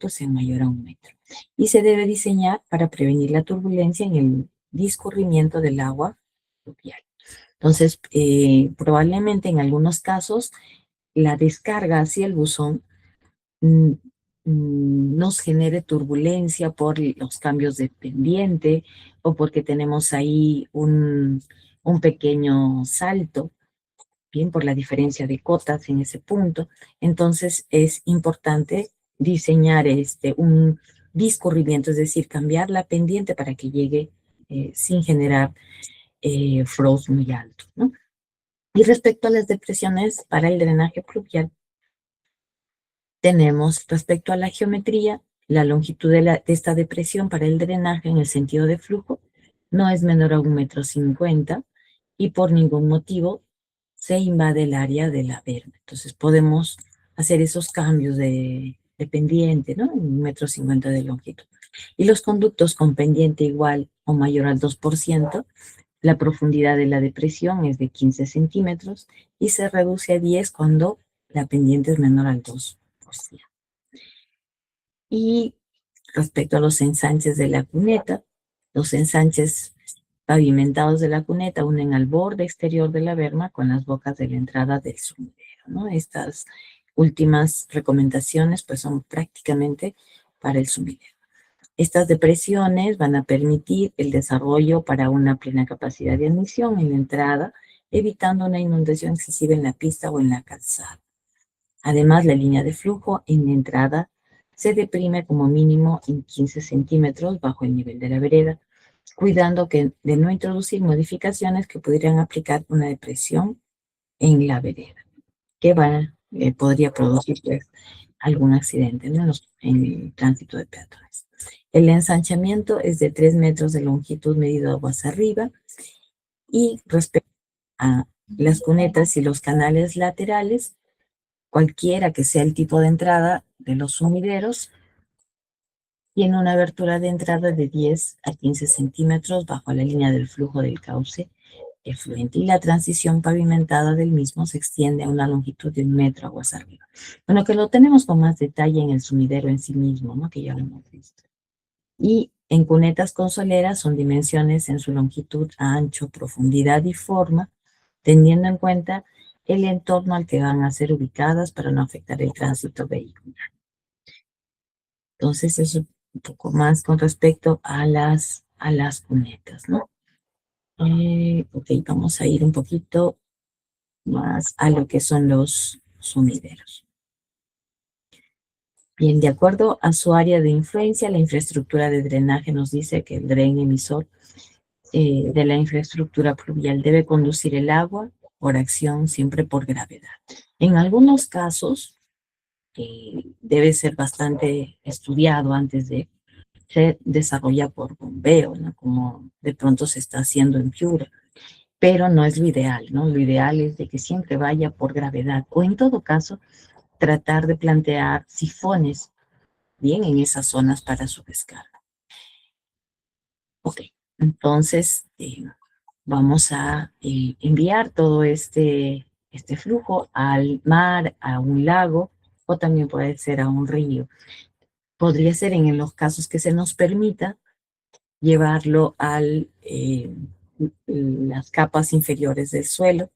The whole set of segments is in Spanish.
conducto sea mayor a 1 metro. Y se debe diseñar para prevenir la turbulencia en el discurrimiento del agua pluvial. Entonces, probablemente en algunos casos, la descarga hacia el buzón mm, nos genere turbulencia por los cambios de pendiente o porque tenemos ahí un pequeño salto, bien, por la diferencia de cotas en ese punto. Entonces es importante diseñar un discurrimiento, es decir, cambiar la pendiente para que llegue sin generar frost muy alto, ¿no? Y respecto a las depresiones para el drenaje pluvial, tenemos respecto a la geometría, la longitud de esta depresión para el drenaje en el sentido de flujo no es menor a 1,50 m y por ningún motivo se invade el área de la berma. Entonces podemos hacer esos cambios de pendiente, ¿no? 1,50 m de longitud. Y los conductos con pendiente igual o mayor al 2%, la profundidad de la depresión es de 15 centímetros y se reduce a 10 cuando la pendiente es menor al 2%. Y respecto a los ensanches de la cuneta, los ensanches pavimentados de la cuneta unen al borde exterior de la berma con las bocas de la entrada del sumidero, ¿no? Estas últimas recomendaciones pues son prácticamente para el sumidero. Estas depresiones van a permitir el desarrollo para una plena capacidad de admisión en la entrada, evitando una inundación excesiva en la pista o en la calzada. Además, la línea de flujo en la entrada se deprime como mínimo en 15 centímetros bajo el nivel de la vereda, cuidando de no introducir modificaciones que pudieran aplicar una depresión en la vereda, que podría producir pues, algún accidente, ¿no? en el tránsito de peatones. El ensanchamiento es de 3 metros de longitud medido aguas arriba y respecto a las cunetas y los canales laterales, cualquiera que sea el tipo de entrada de los sumideros, tiene una abertura de entrada de 10 a 15 centímetros bajo la línea del flujo del cauce efluente y la transición pavimentada del mismo se extiende a una longitud de 1 metro aguas arriba. Bueno, que lo tenemos con más detalle en el sumidero en sí mismo, ¿no? Que ya lo hemos visto. Y en cunetas con soleras son dimensiones en su longitud, ancho, profundidad y forma, teniendo en cuenta el entorno al que van a ser ubicadas para no afectar el tránsito vehicular. Entonces, eso un poco más con respecto a las cunetas, ¿no? Ok, vamos a ir un poquito más a lo que son los sumideros. Bien, de acuerdo a su área de influencia, la infraestructura de drenaje nos dice que el dren emisor de la infraestructura pluvial debe conducir el agua por acción, siempre por gravedad. En algunos casos, debe ser bastante estudiado antes de se desarrolla por bombeo, ¿no? Como de pronto se está haciendo en Piura, pero no es lo ideal, ¿no? Lo ideal es de que siempre vaya por gravedad, o en todo caso, tratar de plantear sifones, bien, en esas zonas para su descarga. Ok, entonces vamos a enviar todo este flujo al mar, a un lago, o también puede ser a un río. Podría ser en los casos que se nos permita llevarlo a las capas inferiores del suelo,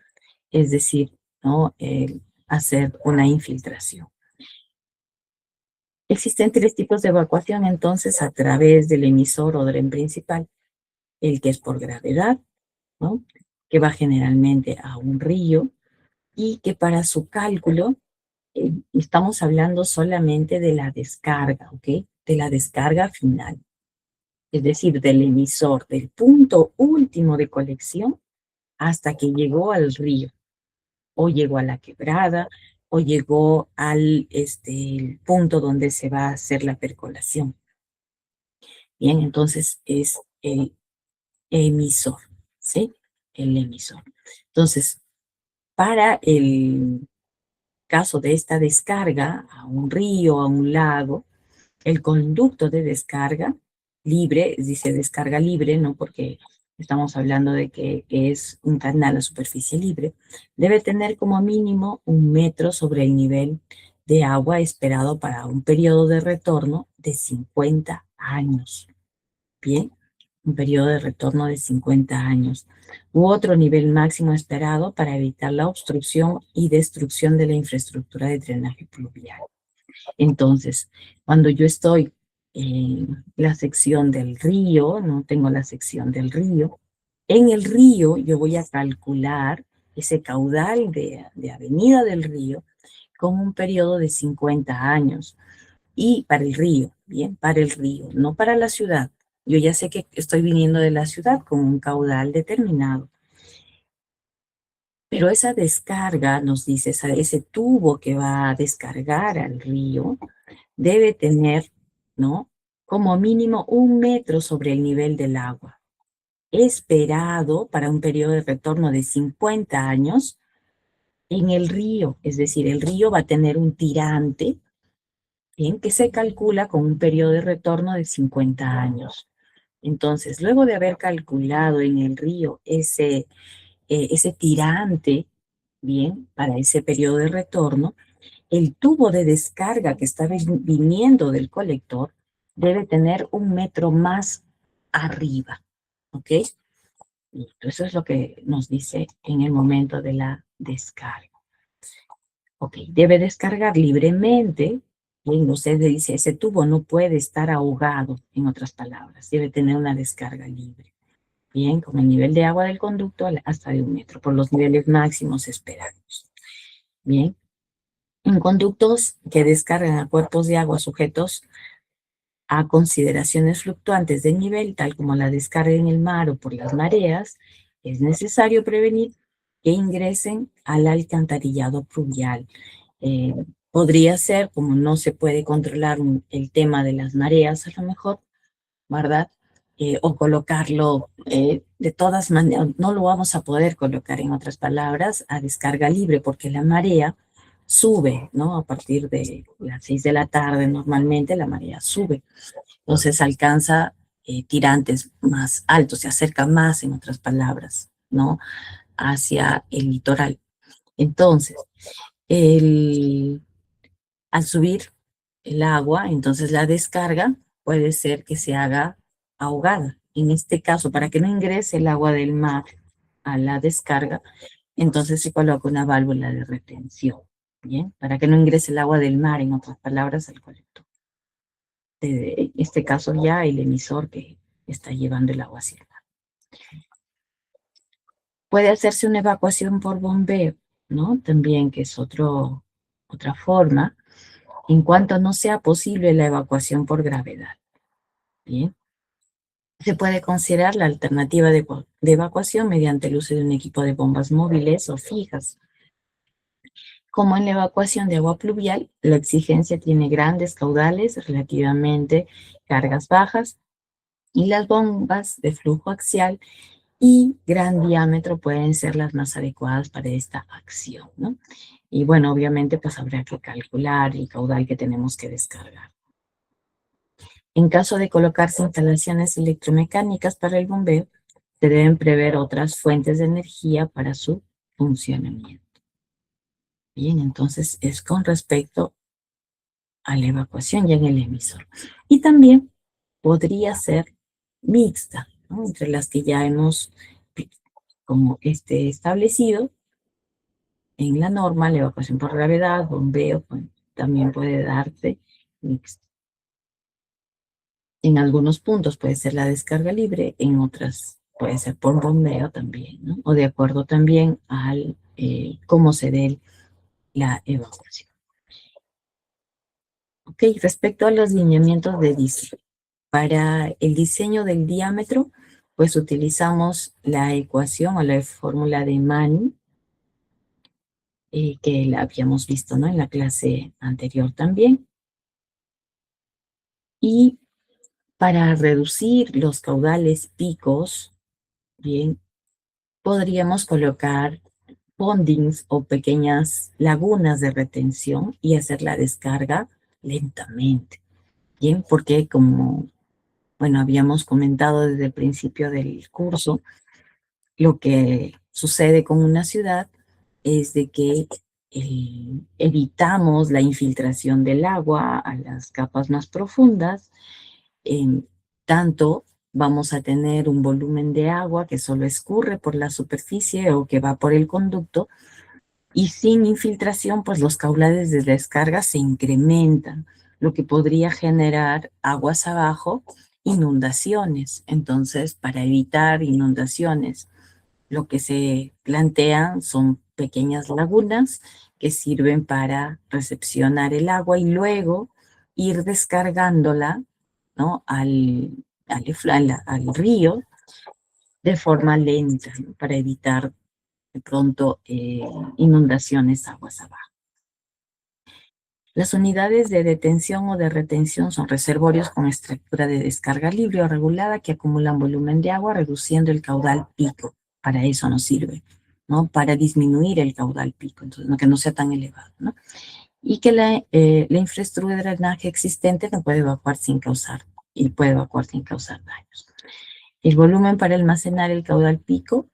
es decir, ¿no? Hacer una infiltración. Existen 3 tipos de evacuación entonces a través del emisor o dren principal, el que es por gravedad, ¿no? Que va generalmente a un río y que para su cálculo estamos hablando solamente de la descarga, ¿ok? De la descarga final. Es decir, del emisor, del punto último de colección hasta que llegó al río, o llegó a la quebrada, o llegó al el punto donde se va a hacer la percolación. Bien, entonces es el emisor, ¿sí? El emisor. Entonces, para el caso de esta descarga a un río, a un lago, el conducto de descarga libre, dice descarga libre, ¿no? Porque estamos hablando de que es un canal a superficie libre, debe tener como mínimo 1 metro sobre el nivel de agua esperado para un periodo de retorno de 50 años. Bien, un periodo de retorno de 50 años. U otro nivel máximo esperado para evitar la obstrucción y destrucción de la infraestructura de drenaje pluvial. Entonces, cuando yo estoy en la sección del río, no tengo la sección del río, en el río yo voy a calcular ese caudal de avenida del río con un periodo de 50 años. Y para el río, bien, para el río, no para la ciudad. Yo ya sé que estoy viniendo de la ciudad con un caudal determinado. Pero esa descarga, nos dice, ese tubo que va a descargar al río, debe tener, ¿no? Como mínimo 1 metro sobre el nivel del agua. Esperado para un periodo de retorno de 50 años en el río. Es decir, el río va a tener un tirante, ¿bien? Que se calcula con un periodo de retorno de 50 años. Entonces, luego de haber calculado en el río ese tirante, bien, para ese periodo de retorno, el tubo de descarga que está viniendo del colector debe tener 1 metro más arriba, ¿ok? Y eso es lo que nos dice en el momento de la descarga. Ok, debe descargar libremente. Bien, usted dice, ese tubo no puede estar ahogado, en otras palabras, debe tener una descarga libre. Bien, con el nivel de agua del conducto hasta de 1 metro, por los niveles máximos esperados. Bien, en conductos que descargan a cuerpos de agua sujetos a consideraciones fluctuantes de nivel, tal como la descarga en el mar o por las mareas, es necesario prevenir que ingresen al alcantarillado pluvial. Podría ser, como no se puede controlar el tema de las mareas, a lo mejor, ¿verdad? O colocarlo de todas maneras, no lo vamos a poder colocar, en otras palabras, a descarga libre, porque la marea sube, ¿no? A partir de las 6 de la tarde normalmente la marea sube. Entonces alcanza tirantes más altos, se acerca más, en otras palabras, ¿no? Hacia el litoral. Entonces, al subir el agua, entonces la descarga puede ser que se haga ahogada. En este caso, para que no ingrese el agua del mar a la descarga, entonces se coloca una válvula de retención, ¿bien? Para que no ingrese el agua del mar, en otras palabras, al colector. En este caso ya el emisor que está llevando el agua hacia el mar. Puede hacerse una evacuación por bombeo, ¿no? También, que es otra forma, en cuanto no sea posible la evacuación por gravedad. Bien. Se puede considerar la alternativa de evacuación mediante el uso de un equipo de bombas móviles o fijas. Como en la evacuación de agua pluvial, la exigencia tiene grandes caudales, relativamente cargas bajas, y las bombas de flujo axial y gran diámetro pueden ser las más adecuadas para esta acción, ¿no? Y bueno, obviamente pues habrá que calcular el caudal que tenemos que descargar. En caso de colocarse instalaciones electromecánicas para el bombeo, se deben prever otras fuentes de energía para su funcionamiento. Bien, entonces es con respecto a la evacuación ya en el emisor. Y también podría ser mixta, ¿no? Entre las que ya hemos como establecido en la norma, la evacuación por gravedad, bombeo, pues, también puede darse mixta. En algunos puntos puede ser la descarga libre, en otras puede ser por bombeo también, ¿no? O de acuerdo también al cómo se dé la evacuación. Ok, respecto a los lineamientos de diseño. Para el diseño del diámetro, pues utilizamos la ecuación o la fórmula de Manning, que la habíamos visto, ¿no? En la clase anterior también. Y para reducir los caudales picos, bien, podríamos colocar pondings o pequeñas lagunas de retención y hacer la descarga lentamente, bien, porque como, bueno, habíamos comentado desde el principio del curso, lo que sucede con una ciudad es de que evitamos la infiltración del agua a las capas más profundas, tanto vamos a tener un volumen de agua que solo escurre por la superficie o que va por el conducto, y sin infiltración, pues los caudales de descarga se incrementan, lo que podría generar aguas abajo, inundaciones. Entonces, para evitar inundaciones, lo que se plantean son pequeñas lagunas que sirven para recepcionar el agua y luego ir descargándola, ¿no?, al río de forma lenta, ¿no?, para evitar de pronto inundaciones aguas abajo. Las unidades de detención o de retención son reservorios con estructura de descarga libre o regulada que acumulan volumen de agua reduciendo el caudal pico. Para eso nos sirve, ¿no? Para disminuir el caudal pico, entonces que no sea tan elevado, ¿no? Y que la infraestructura de drenaje existente no puede evacuar sin causar, y puede evacuar sin causar daños. El volumen para almacenar el caudal pico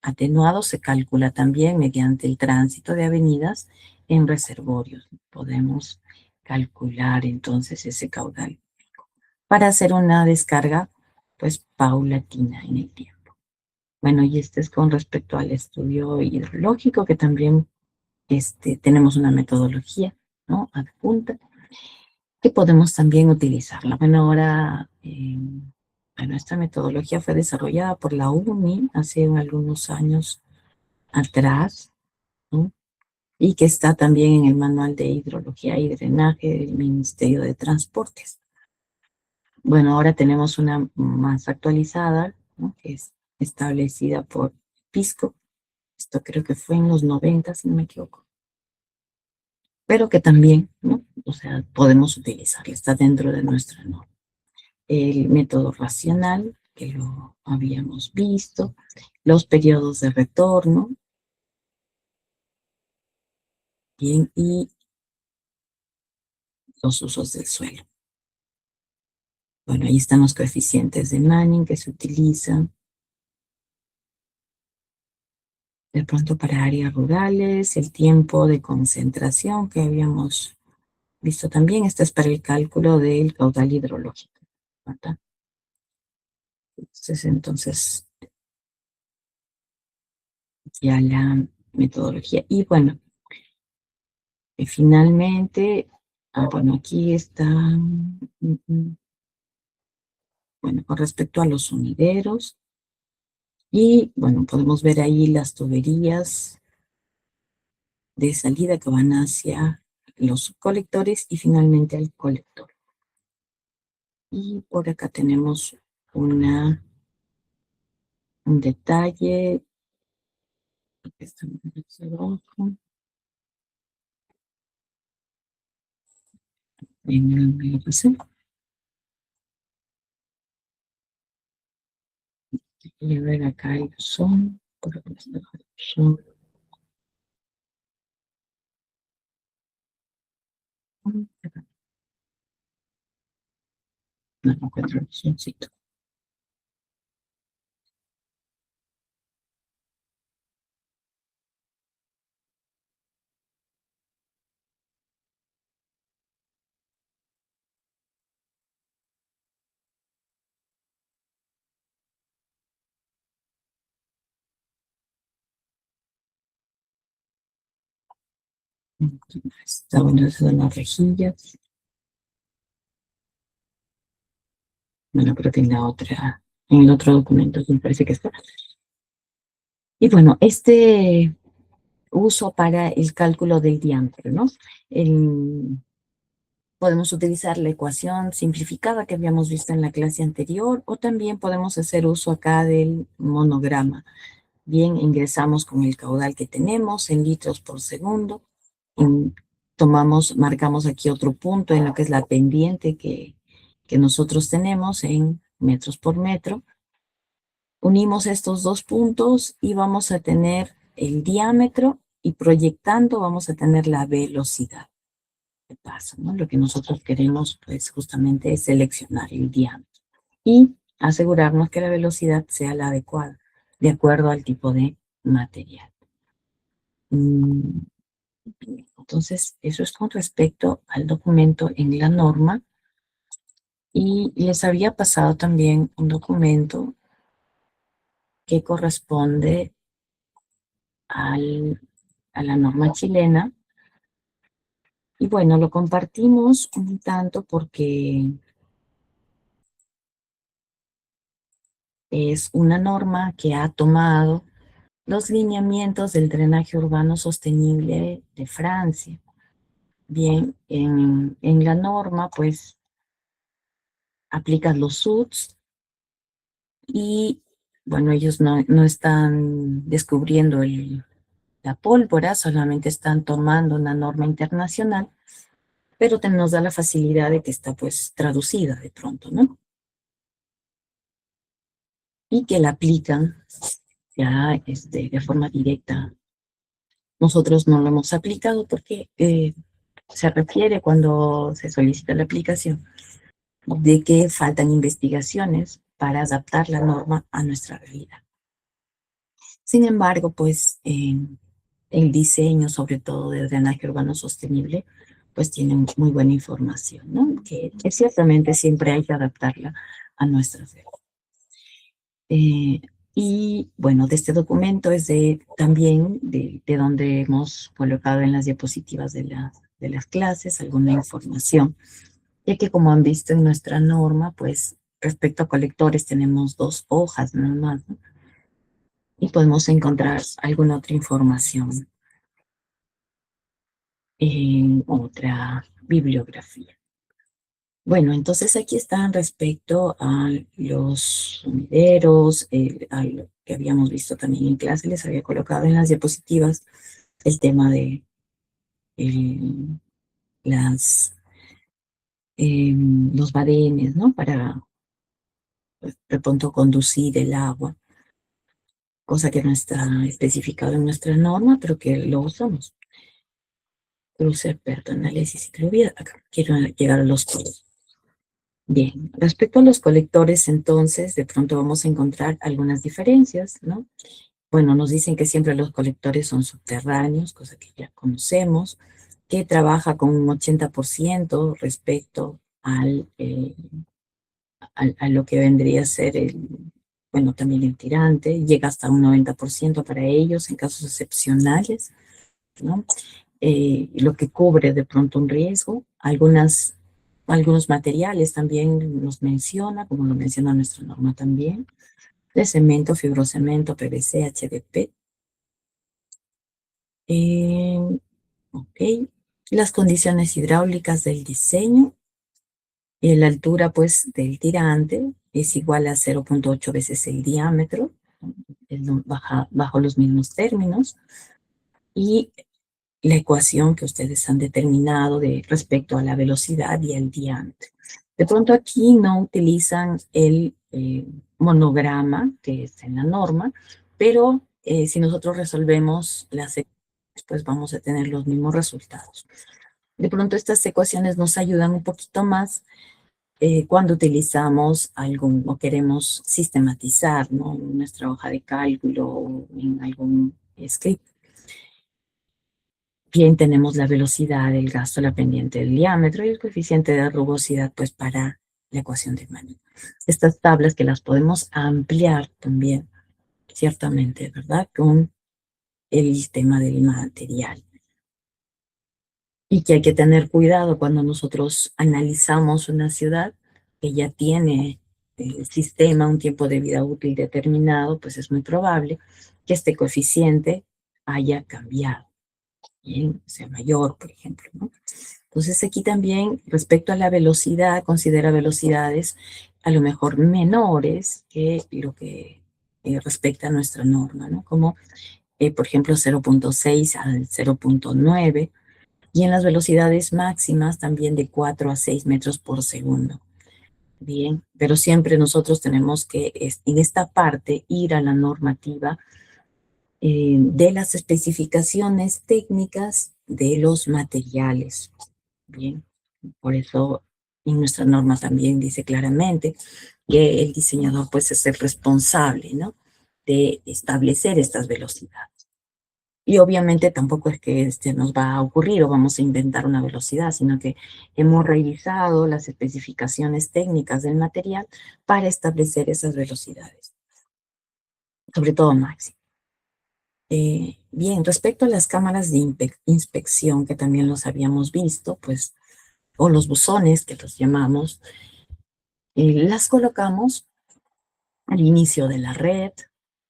atenuado se calcula también mediante el tránsito de avenidas en reservorios. Podemos calcular entonces ese caudal pico para hacer una descarga pues paulatina en el tiempo. Bueno, y este es con respecto al estudio hidrológico, que también tenemos una metodología, ¿no?, adjunta, que podemos también utilizarla. Bueno, ahora, bueno, esta metodología fue desarrollada por la UNI hace algunos años atrás, ¿no?, y que está también en el Manual de Hidrología y Drenaje del Ministerio de Transportes. Bueno, ahora tenemos una más actualizada, ¿no?, que es establecida por Pisco. Esto creo que fue en los 90, si no me equivoco. Pero que también, ¿no?, o sea, podemos utilizarla, está dentro de nuestra norma. El método racional, que lo habíamos visto, los periodos de retorno, bien, y los usos del suelo. Bueno, ahí están los coeficientes de Manning que se utilizan. De pronto para áreas rurales, el tiempo de concentración que habíamos visto también. Este es para el cálculo del caudal hidrológico, ¿verdad? Entonces, ya la metodología. Y bueno, finalmente, bueno, aquí está, bueno, con respecto a los sonideros, y bueno, podemos ver ahí las tuberías de salida que van hacia los colectores y finalmente al colector. Y por acá tenemos un detalle, está más abajo, en el MRC. Y a ver acá el son, por acá está el son. No encuentro el soncito. Está bueno, esas son las rejillas. Bueno, creo que en el otro documento me parece que está. Y bueno, este uso para el cálculo del diámetro, ¿no? Podemos utilizar la ecuación simplificada que habíamos visto en la clase anterior, o también podemos hacer uso acá del monograma. Bien, ingresamos con el caudal que tenemos en litros por segundo, marcamos aquí otro punto en lo que es la pendiente que nosotros tenemos en metros por metro. Unimos estos dos puntos y vamos a tener el diámetro, y proyectando vamos a tener la velocidad de paso, ¿no? Lo que nosotros queremos, pues, justamente es seleccionar el diámetro y asegurarnos que la velocidad sea la adecuada, de acuerdo al tipo de material. Entonces, eso es con respecto al documento en la norma. Y les había pasado también un documento que corresponde a la norma chilena. Y bueno, lo compartimos un tanto porque es una norma que ha tomado los lineamientos del drenaje urbano sostenible de Francia. Bien, en la norma, pues, aplican los SUTS y, bueno, ellos no están descubriendo la pólvora, solamente están tomando una norma internacional, pero nos da la facilidad de que está, pues, traducida de pronto, ¿no? Y que la aplican ya de forma directa. Nosotros no lo hemos aplicado porque se refiere cuando se solicita la aplicación de que faltan investigaciones para adaptar la norma a nuestra realidad. Sin embargo, pues el diseño, sobre todo de drenaje urbano sostenible, pues tiene muy buena información, ¿no? Que ciertamente siempre hay que adaptarla a nuestra realidad. Y bueno, de este documento es también de donde hemos colocado en las diapositivas de las clases alguna información, ya que como han visto en nuestra norma, pues respecto a colectores tenemos 2 hojas nada más, ¿no? Y podemos encontrar alguna otra información en otra bibliografía. Bueno, entonces aquí están respecto a los sumideros, a lo que habíamos visto también en clase, les había colocado en las diapositivas el tema de el- las, los badenes, ¿no? Para pues, de pronto conducir el agua, cosa que no está especificado en nuestra norma, pero que lo usamos. Cruce, análisis y ciclovía. Acá quiero llegar a los puntos. Bien, respecto a los colectores, entonces, de pronto vamos a encontrar algunas diferencias, ¿no? Bueno, nos dicen que siempre los colectores son subterráneos, cosa que ya conocemos, que trabaja con un 80% respecto a lo que vendría a ser bueno, también el tirante, llega hasta un 90% para ellos en casos excepcionales, ¿no? Lo que cubre de pronto un riesgo. Algunos materiales también nos menciona, como lo menciona nuestra norma también, de cemento, fibrocemento, PVC, HDP. Ok. Las condiciones hidráulicas del diseño. La altura, pues, del tirante es igual a 0,8 veces el diámetro, bajo los mismos términos. Y la ecuación que ustedes han determinado respecto a la velocidad y el diámetro. De pronto aquí no utilizan el monograma que es en la norma, pero si nosotros resolvemos las ecuaciones, pues vamos a tener los mismos resultados. De pronto estas ecuaciones nos ayudan un poquito más cuando utilizamos o queremos sistematizar, ¿no? En nuestra hoja de cálculo o en algún script. Bien, tenemos la velocidad, el gasto, la pendiente del diámetro y el coeficiente de rugosidad, pues para la ecuación de Manin. Estas tablas que las podemos ampliar también, ciertamente, ¿verdad? Con el tema del material. Y que hay que tener cuidado cuando nosotros analizamos una ciudad que ya tiene el sistema un tiempo de vida útil determinado, pues es muy probable que este coeficiente haya cambiado, bien, sea mayor, por ejemplo, ¿no? Entonces aquí también, respecto a la velocidad, considera velocidades a lo mejor menores que lo que respecta a nuestra norma, ¿no? Como, por ejemplo, 0,6 al 0,9, y en las velocidades máximas también de 4 a 6 metros por segundo. Bien, pero siempre nosotros tenemos que, en esta parte, ir a la normativa de las especificaciones técnicas de los materiales. Bien, por eso en nuestra norma también dice claramente que el diseñador pues es el responsable, ¿no? De establecer estas velocidades. Y obviamente tampoco es que nos va a ocurrir o vamos a inventar una velocidad, sino que hemos revisado las especificaciones técnicas del material para establecer esas velocidades, sobre todo máximo. Bien, respecto a las cámaras de inspección, que también los habíamos visto, pues, o los buzones, que los llamamos, las colocamos al inicio de la red,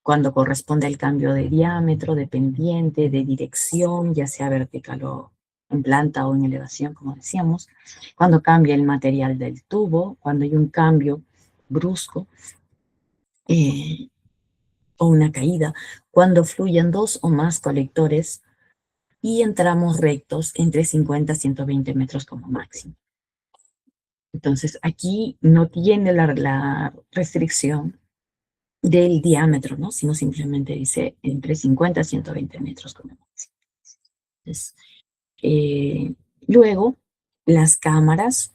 cuando corresponde el cambio de diámetro, de pendiente, de dirección, ya sea vertical o en planta o en elevación, como decíamos, cuando cambia el material del tubo, cuando hay un cambio brusco eh, o una caída, cuando fluyen dos o más colectores y entramos rectos entre 50 y 120 metros como máximo. Entonces, aquí no tiene la restricción del diámetro, ¿no? Sino simplemente dice entre 50 y 120 metros como máximo. Entonces, luego, las cámaras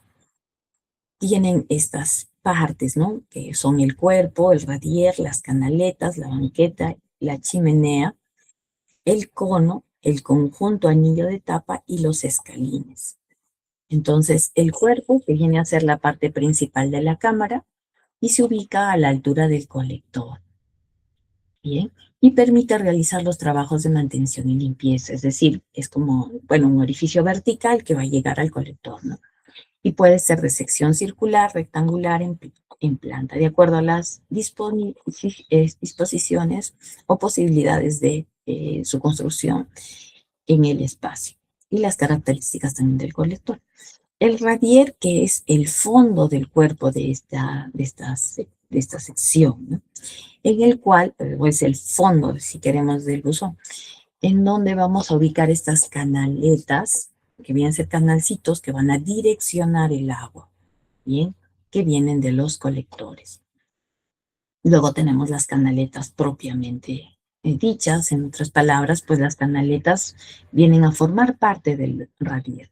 tienen estas partes, ¿no? Que son el cuerpo, el radier, las canaletas, la banqueta, la chimenea, el cono, el conjunto anillo de tapa y los escalines. Entonces, el cuerpo, que viene a ser la parte principal de la cámara, y se ubica a la altura del colector. Bien, y permite realizar los trabajos de mantención y limpieza, es decir, es como, bueno, un orificio vertical que va a llegar al colector, ¿no? Y puede ser de sección circular, rectangular, en planta, de acuerdo a las disposiciones o posibilidades de su construcción en el espacio y las características también del colector. El radier, que es el fondo del cuerpo de esta sección, ¿no? En el cual, o es el fondo, si queremos, del buzón, en donde vamos a ubicar estas canaletas, que vienen a ser canalcitos que van a direccionar el agua, ¿bien? Que vienen de los colectores. Luego tenemos las canaletas propiamente dichas, en otras palabras, pues las canaletas vienen a formar parte del radier.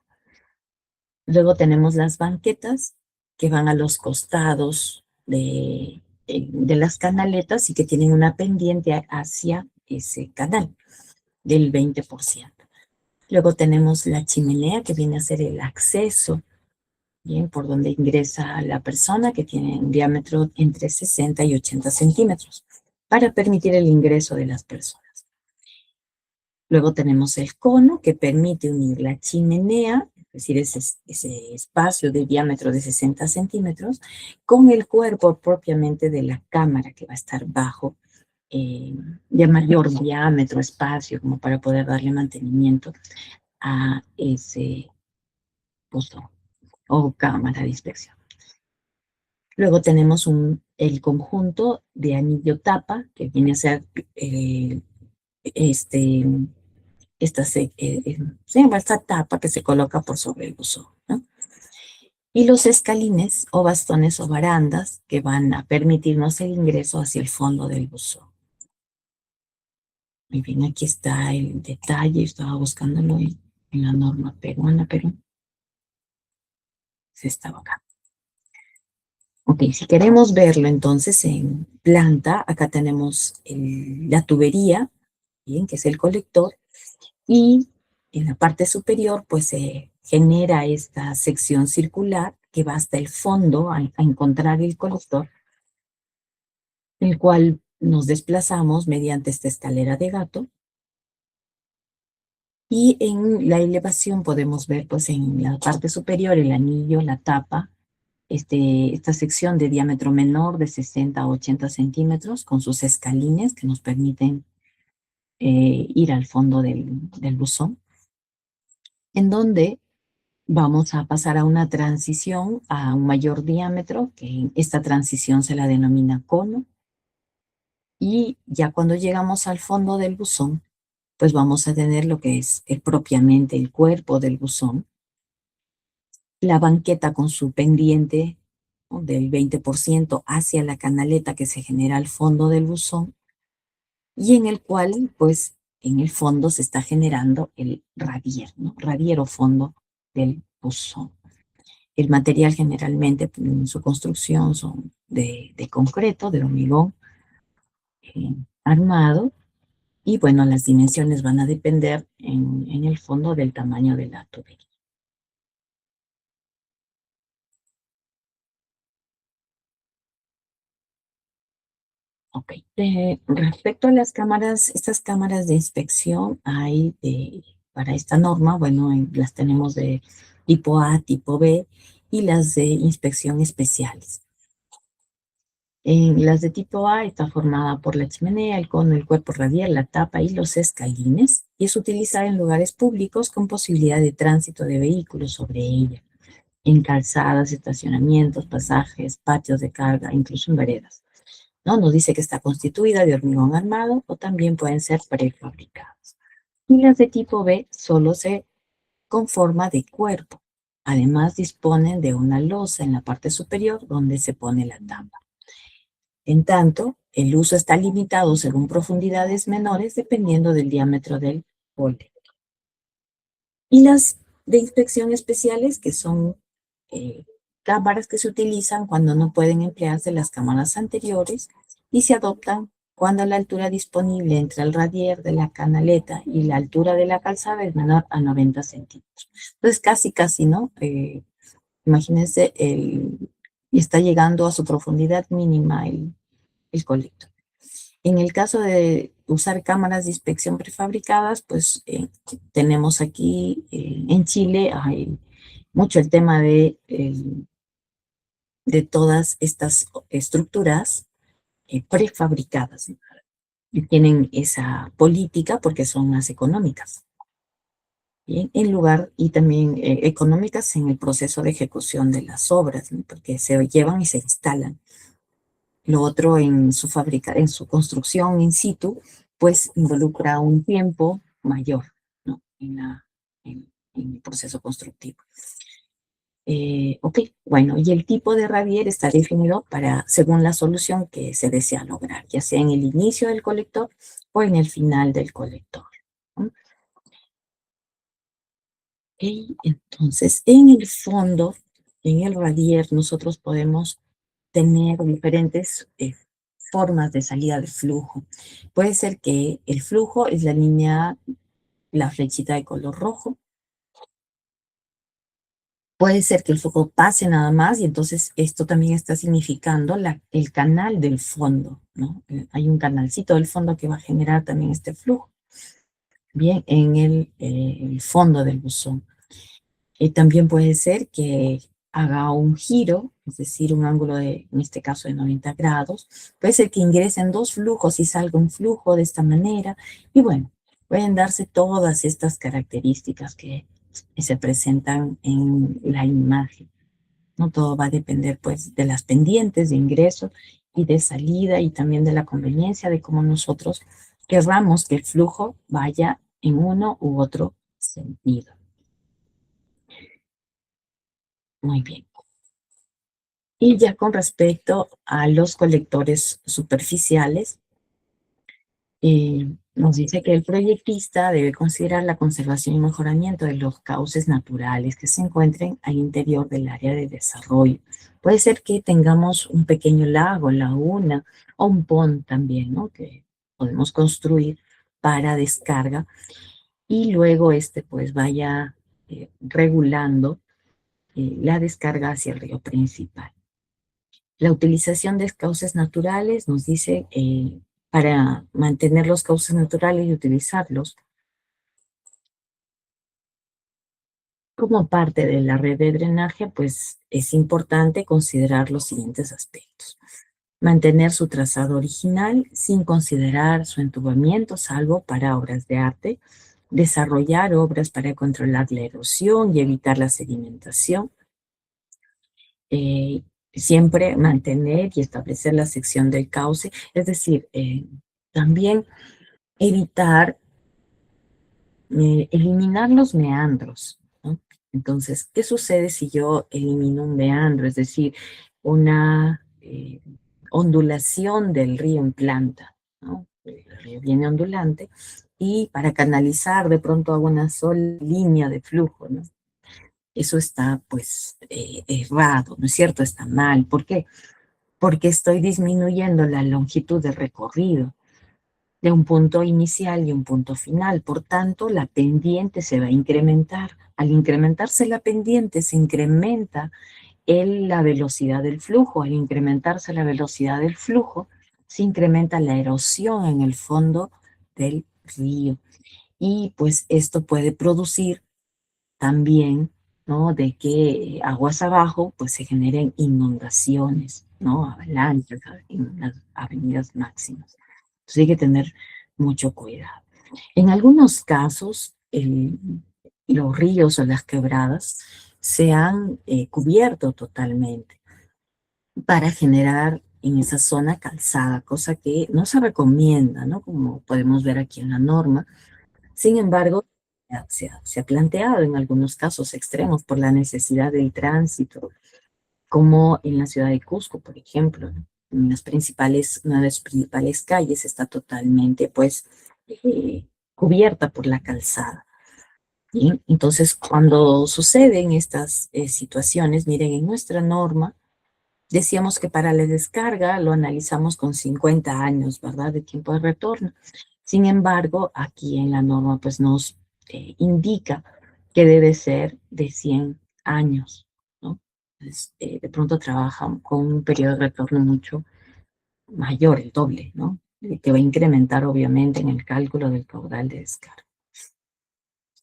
Luego tenemos las banquetas que van a los costados de las canaletas y que tienen una pendiente hacia ese canal del 20%. Luego tenemos la chimenea, que viene a ser el acceso, bien, por donde ingresa la persona, que tiene un diámetro entre 60 y 80 centímetros, para permitir el ingreso de las personas. Luego tenemos el cono, que permite unir la chimenea, es decir, ese espacio de diámetro de 60 centímetros, con el cuerpo propiamente de la cámara, que va a estar bajo, de mayor diámetro, espacio, como para poder darle mantenimiento a ese buzón o cámara de inspección. Luego tenemos el conjunto de anillo tapa, que viene a ser este esta tapa que se coloca por sobre el buzón, ¿no? Y los escalines o bastones o barandas que van a permitirnos el ingreso hacia el fondo del buzón. Muy bien, aquí está el detalle, estaba buscándolo en la norma peruana, pero se estaba acá. Ok, si queremos verlo entonces en planta, acá tenemos la tubería, bien, que es el colector, y en la parte superior pues se genera esta sección circular que va hasta el fondo a encontrar el colector, el cual nos desplazamos mediante esta escalera de gato. Y en la elevación podemos ver pues en la parte superior el anillo, la tapa, esta sección de diámetro menor de 60 a 80 centímetros con sus escalines que nos permiten ir al fondo del buzón, en donde vamos a pasar a una transición a un mayor diámetro, que esta transición se la denomina cono, y ya cuando llegamos al fondo del buzón, pues vamos a tener lo que es propiamente el cuerpo del buzón, la banqueta con su pendiente, ¿no?, del 20% hacia la canaleta que se genera al fondo del buzón, y en el cual, pues, en el fondo se está generando el radier, ¿no? Radier o fondo del buzón. El material generalmente en su construcción son de concreto, de hormigón armado, Y bueno, las dimensiones van a depender en el fondo del tamaño de la tubería. Ok. Respecto a las cámaras, estas cámaras de inspección hay para esta norma, bueno, las tenemos de tipo A, tipo B y las de inspección especiales. En las de tipo A está formada por la chimenea, el cono, el cuerpo radial, la tapa y los escalines, y es utilizada en lugares públicos con posibilidad de tránsito de vehículos sobre ella, en calzadas, estacionamientos, pasajes, patios de carga, incluso en veredas. ¿No? Nos dice que está constituida de hormigón armado o también pueden ser prefabricadas. Y las de tipo B solo se conforma de cuerpo. Además disponen de una losa en la parte superior donde se pone la tapa. En tanto, el uso está limitado según profundidades menores dependiendo del diámetro del borde. Y las de inspección especiales, que son eh, cámaras que se utilizan cuando no pueden emplearse las cámaras anteriores y se adoptan cuando la altura disponible entre el radier de la canaleta y la altura de la calzada es menor a 90 centímetros. Entonces, casi, ¿no? Imagínense, y está llegando a su profundidad mínima el colector. En el caso de usar cámaras de inspección prefabricadas, pues tenemos aquí en Chile hay mucho el tema de todas estas estructuras prefabricadas, ¿no? Y tienen esa política porque son más económicas. Bien, en lugar y también económicas en el proceso de ejecución de las obras, ¿no? Porque se llevan y se instalan. Lo otro en su construcción in situ, pues involucra un tiempo mayor, ¿no? En el proceso constructivo. Ok, bueno, y el tipo de radier está definido según la solución que se desea lograr, ya sea en el inicio del colector o en el final del colector, ¿no? Ok, entonces, en el fondo, en el radier, nosotros podemos tener diferentes formas de salida de flujo. Puede ser que el flujo es la línea, la flechita de color rojo. Puede ser que el flujo pase nada más y entonces esto también está significando el canal del fondo, ¿no? Hay un canalcito del fondo que va a generar también este flujo. Bien, en el fondo del buzón. También puede ser que haga un giro, es decir, un ángulo en este caso de 90 grados. Puede ser que ingresen dos flujos y salga un flujo de esta manera. Y bueno, pueden darse todas estas características que se presentan en la imagen. No todo va a depender pues de las pendientes de ingreso y de salida y también de la conveniencia de cómo nosotros querramos que el flujo vaya en uno u otro sentido. Muy bien. Y ya con respecto a los colectores superficiales, nos dice que el proyectista debe considerar la conservación y mejoramiento de los cauces naturales que se encuentren al interior del área de desarrollo. Puede ser que tengamos un pequeño lago, laguna o un pond también, ¿no? Que podemos construir para descarga y luego pues vaya regulando la descarga hacia el río principal. La utilización de cauces naturales nos dice para mantener los cauces naturales y utilizarlos como parte de la red de drenaje, pues es importante considerar los siguientes aspectos. Mantener su trazado original sin considerar su entubamiento, salvo para obras de arte. Desarrollar obras para controlar la erosión y evitar la sedimentación. eh, Siempre mantener y establecer la sección del cauce, es decir, también evitar, eliminar los meandros, ¿no? Entonces, ¿qué sucede si yo elimino un meandro? Es decir, una ondulación del río en planta, ¿no? El río viene ondulante y para canalizar de pronto hago una sola línea de flujo, ¿no? Eso está pues errado, ¿no es cierto? Está mal. ¿Por qué? Porque estoy disminuyendo la longitud de recorrido. de un punto inicial y un punto final. Por tanto, la pendiente se va a incrementar. Al incrementarse la pendiente, se incrementa la velocidad del flujo. Al incrementarse la velocidad del flujo, se incrementa la erosión en el fondo del río. Y pues esto puede producir también, ¿no? De que aguas abajo, pues se generen inundaciones, ¿no? Avalanchas en las avenidas máximas. Entonces hay que tener mucho cuidado. En algunos casos, los ríos o las quebradas se han cubierto totalmente para generar en esa zona calzada, cosa que no se recomienda, ¿no? Como podemos ver aquí en la norma. Sin embargo, se ha planteado en algunos casos extremos por la necesidad del tránsito, como en la ciudad de Cusco, por ejemplo, ¿no? Una de las principales calles está totalmente, pues, cubierta por la calzada. ¿Sí? Entonces, cuando suceden estas situaciones, miren, en nuestra norma, decíamos que para la descarga lo analizamos con 50 años, ¿verdad? De tiempo de retorno. Sin embargo, aquí en la norma pues nos indica que debe ser de 100 años, ¿no? Entonces, de pronto trabaja con un periodo de retorno mucho mayor, el doble, ¿no? Que va a incrementar obviamente en el cálculo del caudal de descarga.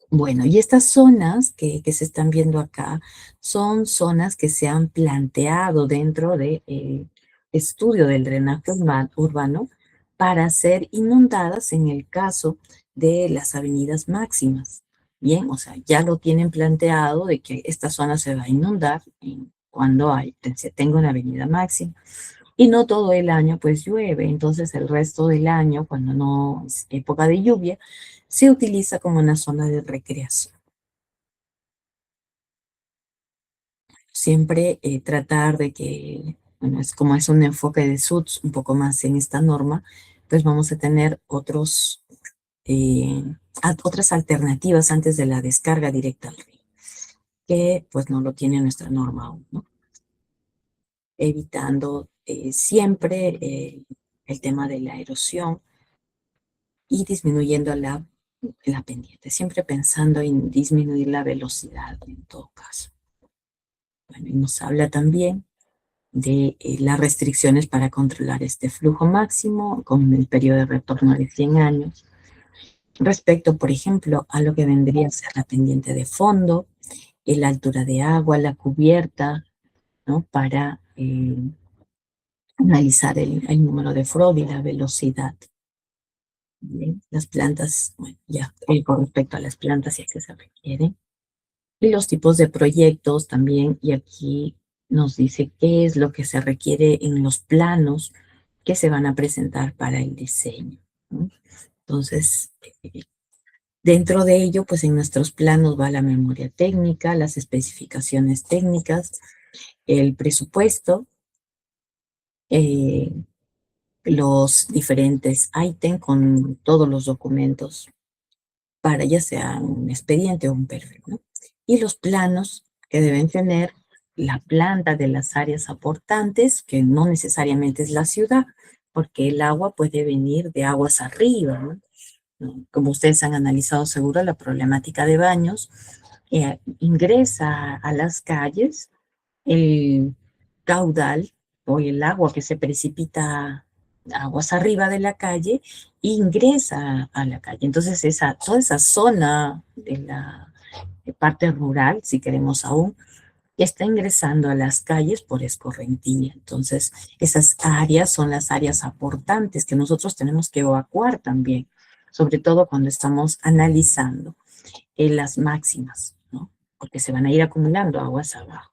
Bueno, y estas zonas que se están viendo acá son zonas que se han planteado dentro del estudio del drenaje urbano para ser inundadas en el caso de las avenidas máximas. Bien, o sea, ya lo tienen planteado de que esta zona se va a inundar cuando se tenga una avenida máxima. Y no todo el año pues llueve, entonces el resto del año, cuando no es época de lluvia, se utiliza como una zona de recreación. Siempre tratar de que, bueno, es como es un enfoque de SUTS un poco más en esta norma, pues vamos a tener eh, otras alternativas antes de la descarga directa al río, que pues no lo tiene nuestra norma aún, ¿no? Evitando siempre el tema de la erosión y disminuyendo la pendiente, siempre pensando en disminuir la velocidad en todo caso. Bueno, y nos habla también de las restricciones para controlar este flujo máximo con el periodo de retorno de 100 años, respecto, por ejemplo, a lo que vendría a ser la pendiente de fondo, la altura de agua, la cubierta, ¿no? Para analizar el número de Freud y la velocidad. Bien, las plantas, bueno, ya con respecto a las plantas y a qué se requiere. Y los tipos de proyectos también, y aquí nos dice qué es lo que se requiere en los planos que se van a presentar para el diseño, ¿no? Entonces, dentro de ello, pues en nuestros planos va la memoria técnica, las especificaciones técnicas, el presupuesto, eh, los diferentes ítems con todos los documentos para ya sea un expediente o un perfil, ¿no? Y los planos que deben tener la planta de las áreas aportantes, que no necesariamente es la ciudad, porque el agua puede venir de aguas arriba, ¿no? Como ustedes han analizado seguro, la problemática de baños ingresa a las calles el caudal o el agua que se precipita aguas arriba de la calle ingresa a la calle. Entonces, toda esa zona de la parte rural, si queremos aún, está ingresando a las calles por escorrentía. Entonces, esas áreas son las áreas aportantes que nosotros tenemos que evacuar también, sobre todo cuando estamos analizando las máximas, ¿no? Porque se van a ir acumulando aguas abajo.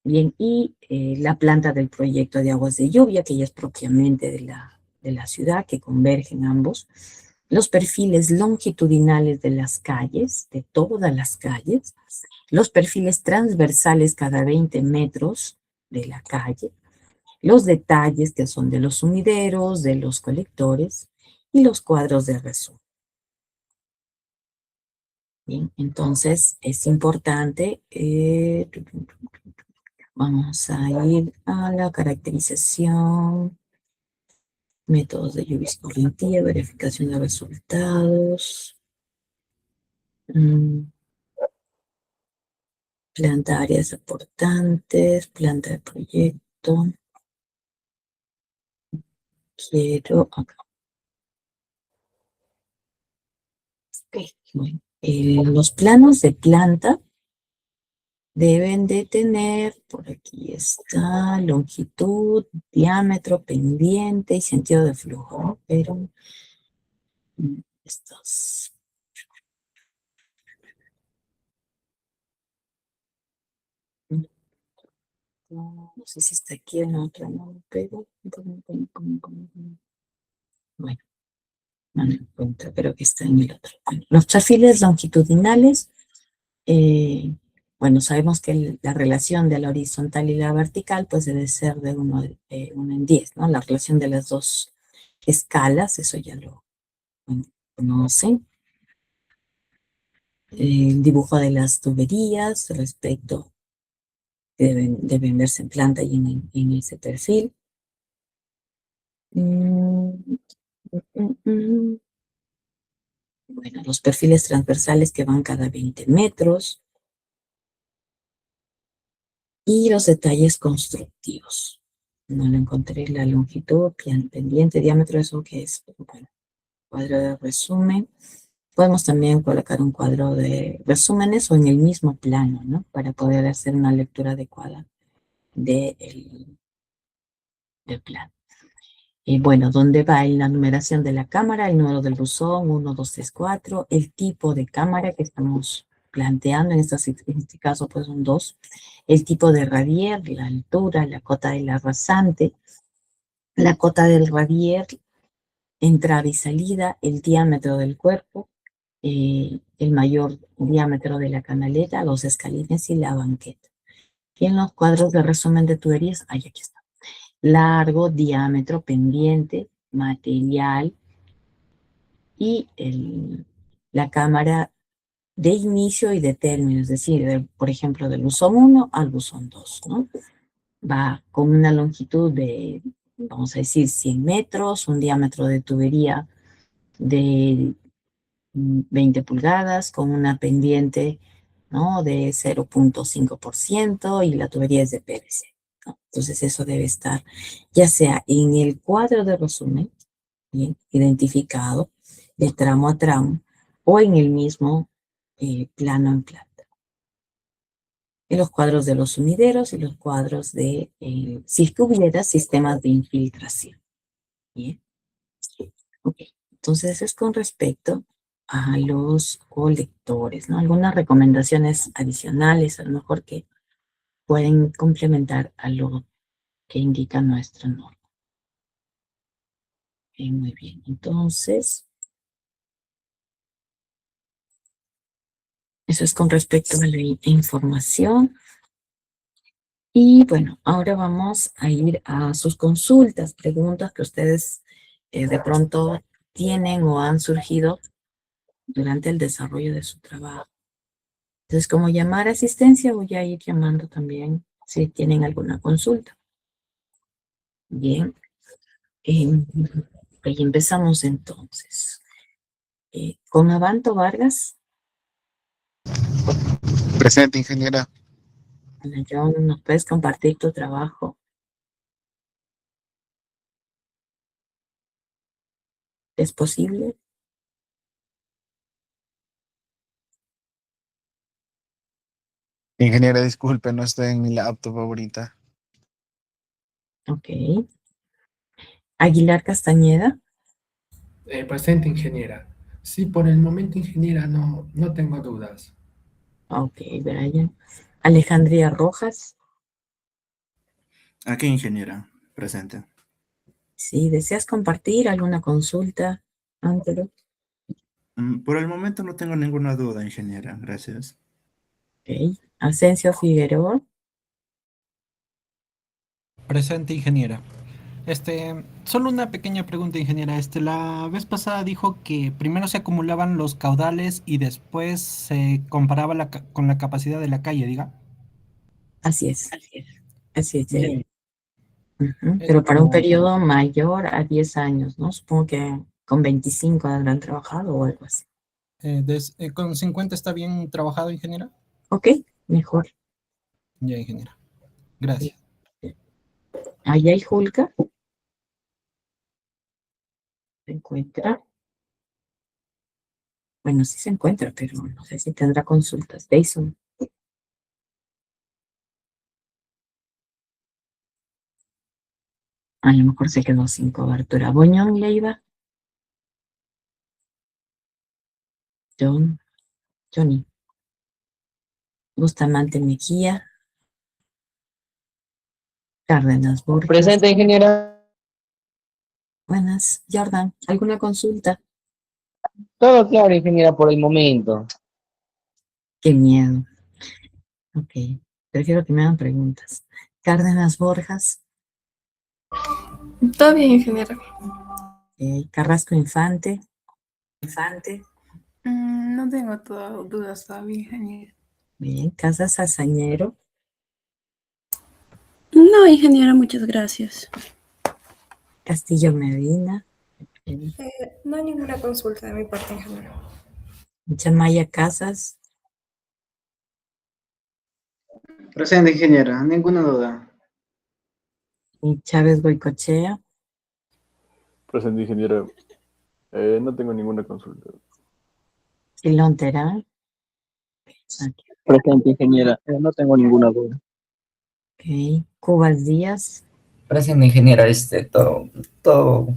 Bien, y la planta del proyecto de aguas de lluvia, que ya es propiamente de la ciudad, que convergen ambos. Los perfiles longitudinales de las calles, de todas las calles. Los perfiles transversales cada 20 metros de la calle. Los detalles que son de los sumideros, de los colectores y los cuadros de resumen. Bien, entonces es importante vamos a ir a la caracterización Métodos de lluvia escorrentía, verificación de resultados. Planta áreas aportantes, planta de proyecto. Quiero acá. Okay, bueno. Los planos de planta deben de tener, por aquí está, longitud, diámetro, pendiente y sentido de flujo, ¿no? Pero estos... No, no sé si está aquí en otra, no, pero... Bueno, no me encuentro, creo que está en el otro. Bueno, los perfiles longitudinales, eh, bueno, sabemos que la relación de la horizontal y la vertical pues debe ser de 1 en 10, ¿no? La relación de las dos escalas, eso ya lo conocen. El dibujo de las tuberías respecto, deben verse en planta y en ese perfil. Bueno, los perfiles transversales que van cada 20 metros. Y los detalles constructivos. No lo encontré, la longitud, pendiente, diámetro, eso que es, bueno, cuadro de resumen. Podemos también colocar un cuadro de resúmenes o en el mismo plano, ¿no? Para poder hacer una lectura adecuada del plano. Y bueno, ¿dónde va en la numeración de la cámara? El número del buzón, 1, 2, 3, 4. El tipo de cámara que estamos planteando, en este caso pues son 2. El tipo de radier, la altura, la cota de la rasante, la cota del radier, entrada y salida, el diámetro del cuerpo, el mayor diámetro de la canaleta, los escalines y la banqueta. Y en los cuadros de resumen de tuberías, aquí está. Largo, diámetro, pendiente, material y la cámara de inicio y de término, es decir, por ejemplo, del buzón 1 al buzón 2, ¿no? Va con una longitud de, vamos a decir, 100 metros, un diámetro de tubería de 20 pulgadas, con una pendiente, ¿no? De 0,5% y la tubería es de PVC, ¿no? Entonces eso debe estar ya sea en el cuadro de resumen, bien, identificado de tramo a tramo, o en el mismo plano en planta. En los cuadros de los sumideros y los cuadros de, si es que hubiera sistemas de infiltración. Bien. Ok. Entonces es con respecto a los colectores, ¿no? Algunas recomendaciones adicionales, a lo mejor que pueden complementar a lo que indica nuestra norma. Muy bien. Entonces, eso es con respecto a la información. Y bueno, ahora vamos a ir a sus consultas, preguntas que ustedes de pronto tienen o han surgido durante el desarrollo de su trabajo. Entonces, como llamar a asistencia, voy a ir llamando también si tienen alguna consulta. Bien. Y empezamos entonces. Con Avanto Vargas. Presente, ingeniera. Ana John, ¿nos puedes compartir tu trabajo? ¿Es posible? Ingeniera, disculpe, no estoy en mi laptop ahorita. Ok. Aguilar Castañeda. Presente, ingeniera. Sí, por el momento, ingeniera, no tengo dudas. Ok, Brian. Alejandría Rojas. Aquí, ingeniera, presente. Si deseas compartir alguna consulta, Ángelo. Por el momento no tengo ninguna duda, ingeniera, gracias. Ok. Asensio Figueroa. Presente, ingeniera. Solo una pequeña pregunta, ingeniera. La vez pasada dijo que primero se acumulaban los caudales y después se comparaba con la capacidad de la calle, diga. Así es. Así es. Bien. Ujú, Es pero para un como, periodo mayor a 10 años, ¿no? Supongo que con 25 habrán trabajado o algo así. con 50 está bien trabajado, ingeniera. Ok, mejor. Ya, ingeniera. Gracias. Ahí hay Julka. ¿Se encuentra? Bueno, sí se encuentra, pero no sé si tendrá consultas. Jason. A lo mejor se quedó sin cobertura. Boñón Leiva. Johnny. Bustamante Mejía. Cárdenas Borges. Presente, ingeniera. Buenas. Jordan, ¿alguna consulta? Todo claro, ingeniera, por el momento. Qué miedo. Ok, prefiero que me hagan preguntas. Cárdenas Borjas. Todo bien, ingeniero. Carrasco Infante. No tengo dudas todavía, ingeniero. Bien. Casas Hazañero. No, ingeniera, muchas gracias. Castillo Medina. No hay ninguna consulta de mi parte, ingeniero. Chamaya Casas. Presente, ingeniera, ninguna duda. Y Chávez Goicochea. Presente, ingeniera. No tengo ninguna consulta. Silón Terán. Presente, ingeniera. No tengo ninguna duda. Ok. Cubas Díaz. Presente, ingeniera, todo